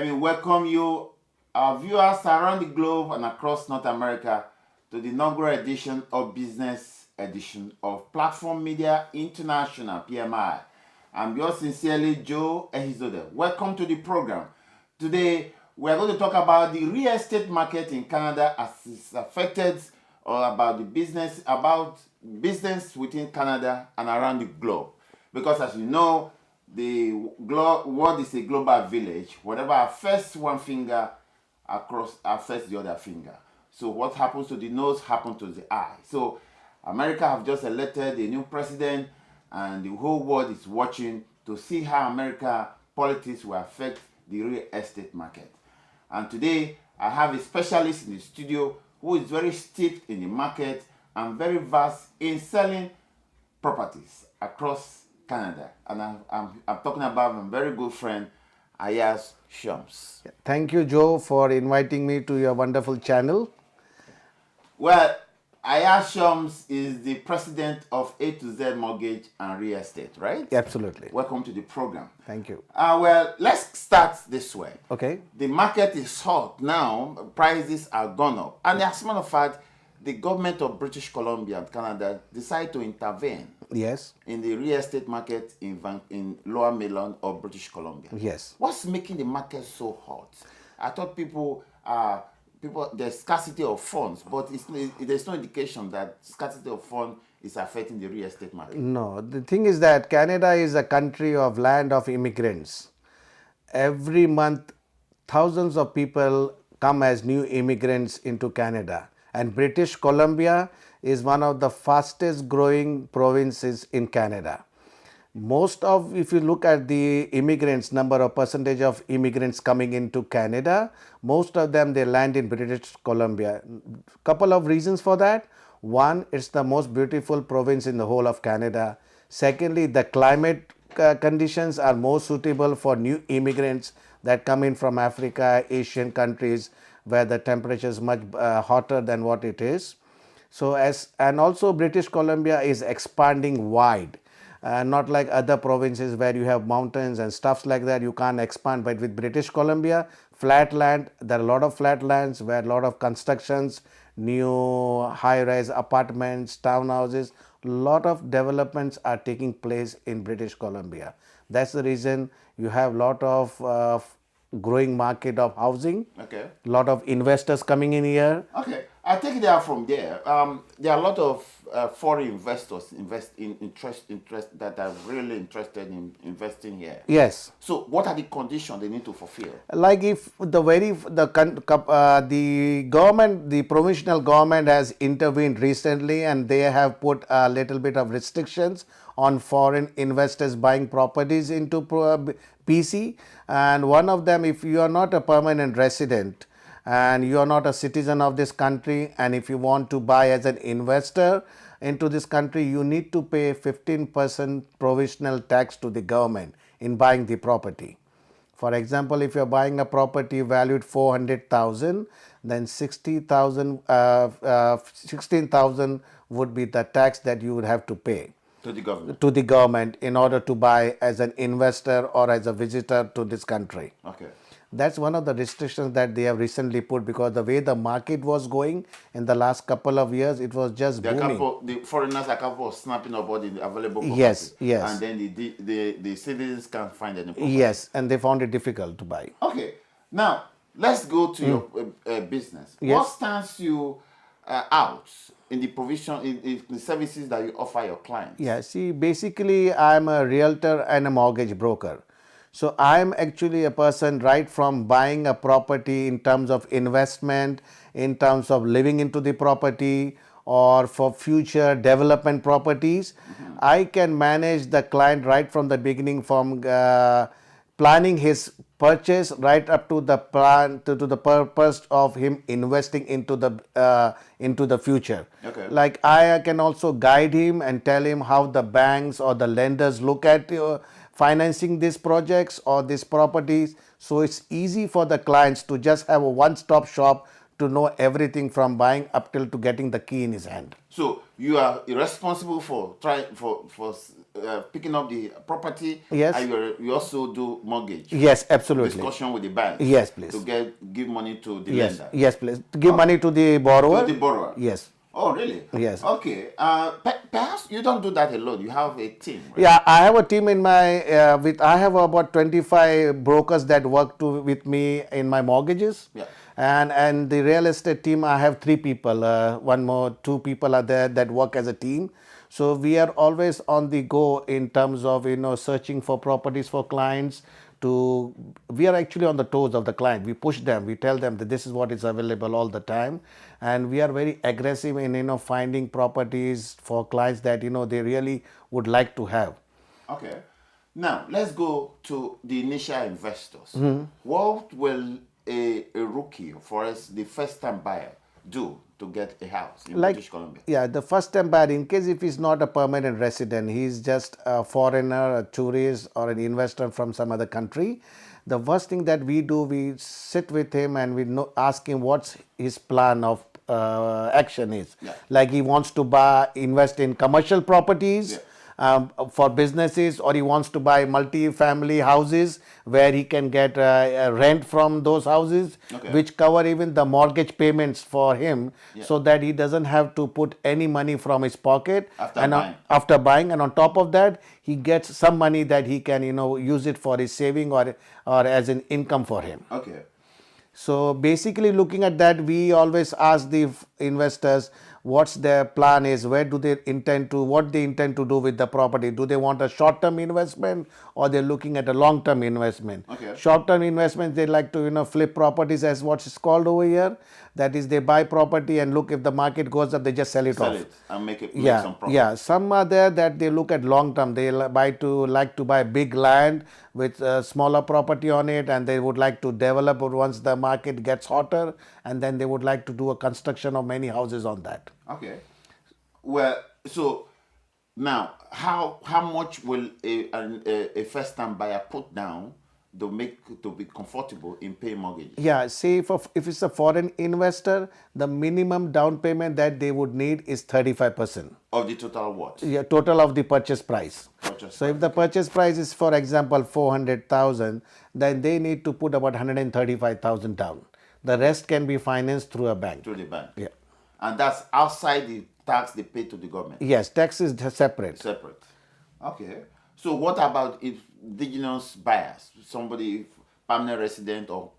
Let me welcome you, our viewers around the globe and across North America, to the inaugural edition of Business Edition of Platform Media International, PMI. I'm yours sincerely, Joe Ehizode. Welcome to the program. Today, we are going to talk about the real estate market in Canada as it's affected, or about business within Canada and around the globe. Because as you know, the world is a global village. Whatever affects one finger across affects the other finger. So what happens to the nose happens to the eye. So America have just elected a new president, and the whole world is watching to see how America politics will affect the real estate market. And today I have a specialist in the studio who is very steeped in the market and very vast in selling properties across Canada. And I'm talking about my very good friend, Ayaz Shams. Thank you, Joe, for inviting me to your wonderful channel. Well, Ayaz Shams is the president of A to Z Mortgage and Real Estate, right? Absolutely. Welcome to the program. Thank you. Well, let's start this way. Okay. The market is hot now. Prices are gone up. And as a matter of fact, the government of British Columbia and Canada decided to intervene Yes. in the real estate market in Lower Mainland of British Columbia. Yes. What's making the market so hot? I thought there's scarcity of funds, but there's no indication that scarcity of funds is affecting the real estate market. No, the thing is that Canada is a country of land of immigrants. Every month, thousands of people come as new immigrants into Canada. And British Columbia is one of the fastest growing provinces in Canada. If you look at the immigrants, number of percentage of immigrants coming into Canada, most of them, they land in British Columbia. Couple of reasons for that. One, it's the most beautiful province in the whole of Canada. Secondly, the climate conditions are more suitable for new immigrants that come in from Africa, Asian countries, where the temperature is much hotter than what it is. And also British Columbia is expanding wide. Not like other provinces where you have mountains and stuffs like that, you can't expand. But with British Columbia, flat land, there are a lot of flat lands where a lot of constructions, new high-rise apartments, townhouses, a lot of developments are taking place in British Columbia. That's the reason you have a lot of growing market of housing. Okay. A lot of investors coming in here. Okay. I take it out from there. There are a lot of foreign investors that are really interested in investing here. Yes. So, what are the conditions they need to fulfill? Like if the government, the provincial government has intervened recently, and they have put a little bit of restrictions on foreign investors buying properties into BC. And one of them, if you are not a permanent resident and you are not a citizen of this country, and if you want to buy as an investor into this country, you need to pay 15% provisional tax to the government in buying the property. For example, if you are buying a property valued 400,000, then 16,000 would be the tax that you would have to pay To the government. to the government in order to buy as an investor or as a visitor to this country. Okay. That's one of the restrictions that they have recently put, because the way the market was going in the last couple of years, it was just booming. The foreigners are capable of snapping up all the available property. Yes, yes. And then the citizens can't find any property. Yes, and they found it difficult to buy. Okay. Now, let's go to your business. Yes. What stands you out in the provision, in the services that you offer your clients? Yeah, see, basically, I'm a realtor and a mortgage broker. So I'm actually a person right from buying a property in terms of investment, in terms of living into the property, or for future development properties. I can manage the client right from the beginning, from planning his purchase right up to the plan to the purpose of him investing into the future. Okay. Like I can also guide him and tell him how the banks or the lenders look at financing these projects or these properties. So it's easy for the clients to just have a one-stop shop to know everything from buying up till to getting the key in his hand. So you are responsible for picking up the property. Yes. And you also do mortgage. Yes, absolutely. Discussion with the bank. Yes, please. To give money to the Yes, lender. yes, please. To give money to the borrower. To the borrower. Yes. Oh, really? Yes. Okay. Perhaps you don't do that alone. You have a team. Right? Yeah, I have a team in my I have about 25 brokers that work with me in my mortgages. Yeah. And the real estate team, I have 3 people. Two people are there that work as a team. So we are always on the go in terms of searching for properties for clients. We are actually on the toes of the client. We push them. We tell them that this is what is available all the time, and we are very aggressive in finding properties for clients that they really would like to have. Okay. Now let's go to the initial investors. Mm-hmm. What will a rookie, for us, the first-time buyer, do to get a house in British Columbia? Yeah, the first time buyer, in case if he's not a permanent resident, he's just a foreigner, a tourist, or an investor from some other country. The first thing that we do, we sit with him and we ask him what's his plan of action is. Yeah. Like he wants to invest in commercial properties. Yeah. For businesses, or he wants to buy multi-family houses where he can get rent from those houses, Okay. which cover even the mortgage payments for him, so that he doesn't have to put any money from his pocket after buying. And on top of that, he gets some money that he can use it for his saving or as an income for him. Okay. So basically, looking at that, we always ask the investors what's their plan is, what they intend to do with the property. Do they want a short-term investment, or they're looking at a long-term investment? Okay. Short-term investments, they like to flip properties, as what's called over here. That is, they buy property and look, if the market goes up, they just sell it off. Sell it and make Yeah, some profit. yeah. Some are there that they look at long term. They like to buy big land with smaller property on it, and they would like to develop it once the market gets hotter, and then they would like to do a construction of many houses on that. Okay. Well, so now, how much will a first-time buyer put down to be comfortable in paying mortgages? Yeah, say if it's a foreign investor, the minimum down payment that they would need is 35%. Of the total what? Yeah, total of the purchase price. So if the purchase price is, for example, 400,000, then they need to put about 135,000 down. The rest can be financed through a bank. Through the bank. Yeah. And that's outside the tax they pay to the government. Yes, tax is separate. Separate. Okay. So what about if indigenous buyers, somebody permanent resident or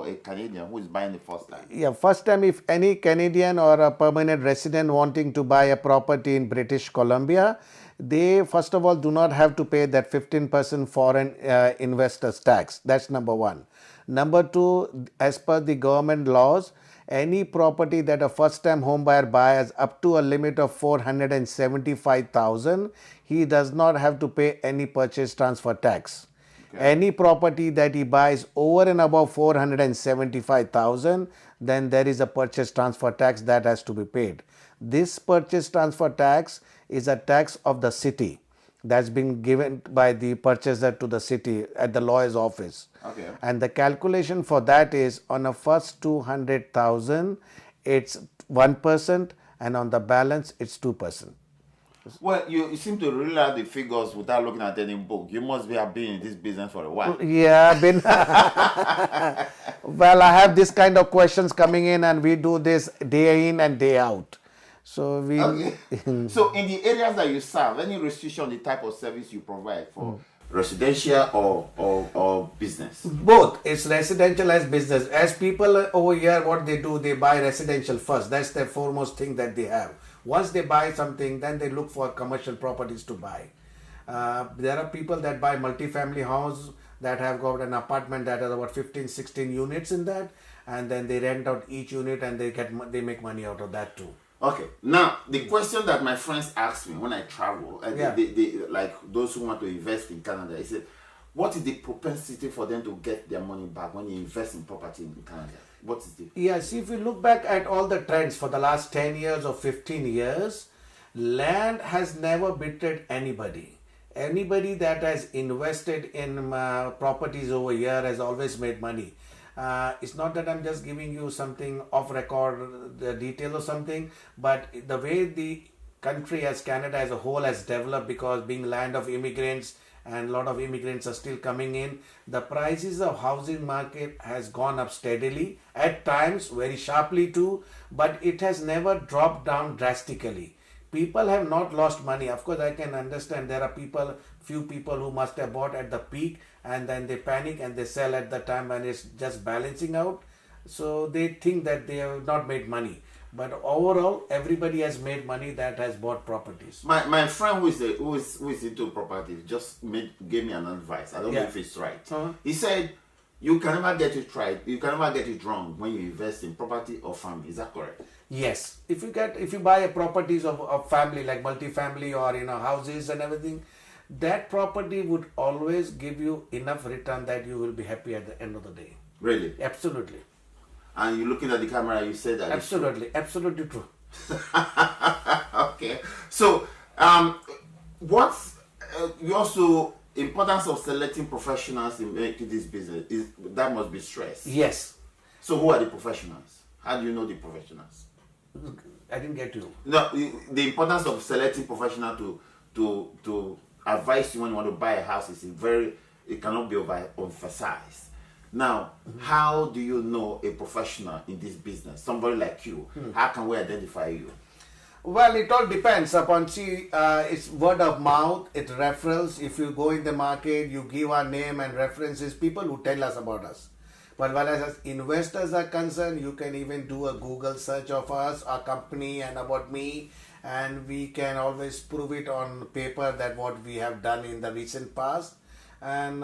a Canadian who is buying the first time? Yeah, first time, if any Canadian or a permanent resident wanting to buy a property in British Columbia, they first of all do not have to pay that 15% foreign investors tax. That's number one. Number two, as per the government laws, any property that a first time home buyer buys up to a limit of 475,000, he does not have to pay any purchase transfer tax. Okay. Any property that he buys over and above 475,000, then there is a purchase transfer tax that has to be paid. This purchase transfer tax is a tax of the city that's been given by the purchaser to the city at the lawyer's office. Okay. And the calculation for that is, on a first 200,000, it's 1%, and on the balance, it's 2%. Well, you seem to rule out the figures without looking at any book. You must have been in this business for a while. Yeah, I've been. Well, I have this kind of questions coming in, and we do this day in and day out. So we. Okay. So in the areas that you serve, any restriction on the type of service you provide for residential or business? Both. It's residential as business. As people over here, what they do, they buy residential first. That's the foremost thing that they have. Once they buy something, then they look for commercial properties to buy. There are people that buy multi-family house that have got an apartment that has about 15, 16 units in that, and then they rent out each unit and they make money out of that too. Okay. Now, the question that my friends ask me when I travel, they, like those who want to invest in Canada, they say, what is the propensity for them to get their money back when you invest in property in Canada? What is it? Yeah, see, if we look back at all the trends for the last 10 years or 15 years, land has never betrayed anybody. Anybody that has invested in properties over here has always made money. It's not that I'm just giving you something off record, the detail or something, but the way the country as Canada as a whole has developed, because being land of immigrants and a lot of immigrants are still coming in, the prices of housing market has gone up steadily, at times very sharply too, but it has never dropped down drastically. People have not lost money. Of course, I can understand there are few people who must have bought at the peak and then they panic and they sell at the time when it's just balancing out. So they think that they have not made money. But overall, everybody has made money that has bought properties. My friend who is into property gave me an advice. I don't know Yeah. if it's right. Uh-huh. He said you can never get it right. You can never get it wrong when you invest in property or family. Is that correct? Yes, if you buy a properties of family like multifamily or houses and everything, that property would always give you enough return that you will be happy at the end of the day. Really? Absolutely, And you're looking at the camera. You said that. absolutely true. Okay. So, what's you also importance of selecting professionals in making this business is that must be stressed. Yes, So, who are the professionals? How do you know the professionals? I didn't get you. No, the importance of selecting professional to advise you when you want to buy a house is it cannot be overemphasized. Now, how do you know a professional in this business? Somebody like you. How can we identify you? Well, it all depends upon, it's word of mouth, it's referrals. If you go in the market, you give our name and references, people who tell us about us. But while as investors are concerned, you can even do a Google search of us, our company and about me, and we can always prove it on paper that what we have done in the recent past, and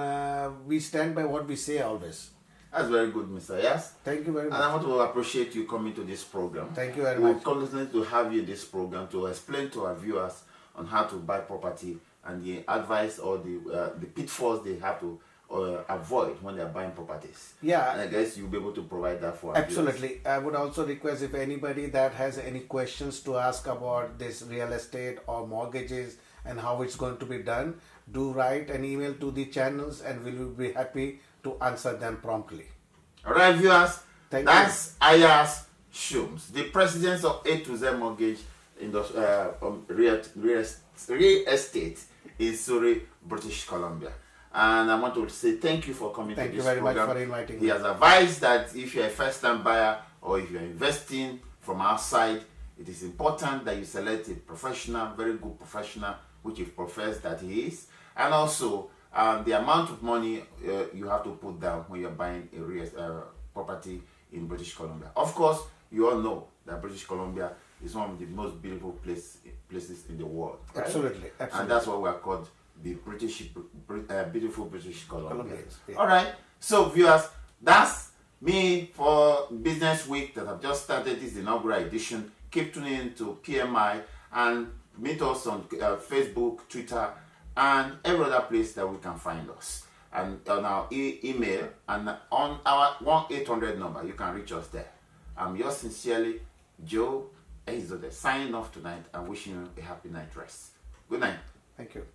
we stand by what we say always. That's very good, Mr. Yas. Thank you very And I much. want to appreciate you coming to this program. Thank you very We'll much. continue to have you in this program to explain to our viewers on how to buy property and the advice or the pitfalls they have to avoid when they're buying properties. Yeah. And I guess you'll be able to provide that for our viewers. Absolutely. I would also request if anybody that has any questions to ask about this real estate or mortgages and how it's going to be done, do write an email to the channels and we will be happy to answer them promptly. All right, viewers. Thank That's Ayas Shums, the president of A to Z Mortgage Real Estate in Surrey, British Columbia. And I want to say thank you for coming Thank to you this very much program. for inviting He me. has advised that if you're a first-time buyer or if you're investing from outside, it is important that you select a professional, very good professional, which you profess that he is. And also, the amount of money you have to put down when you're buying a real property in British Columbia. Of course, you all know that British Columbia is one of the most beautiful places in the world. Right? Absolutely. And that's why we are called the beautiful British Columbia. Colombians, yeah. All right. So, viewers, that's me for Business Week that I've just started this inaugural edition. Keep tuning in to PMI and meet us on Facebook, Twitter, and every other place that we can find us. And on our email and on our 1-800 number, you can reach us there. I'm yours sincerely, Joe Ezode, signing off tonight and wishing you a happy night rest. Good night. Thank you.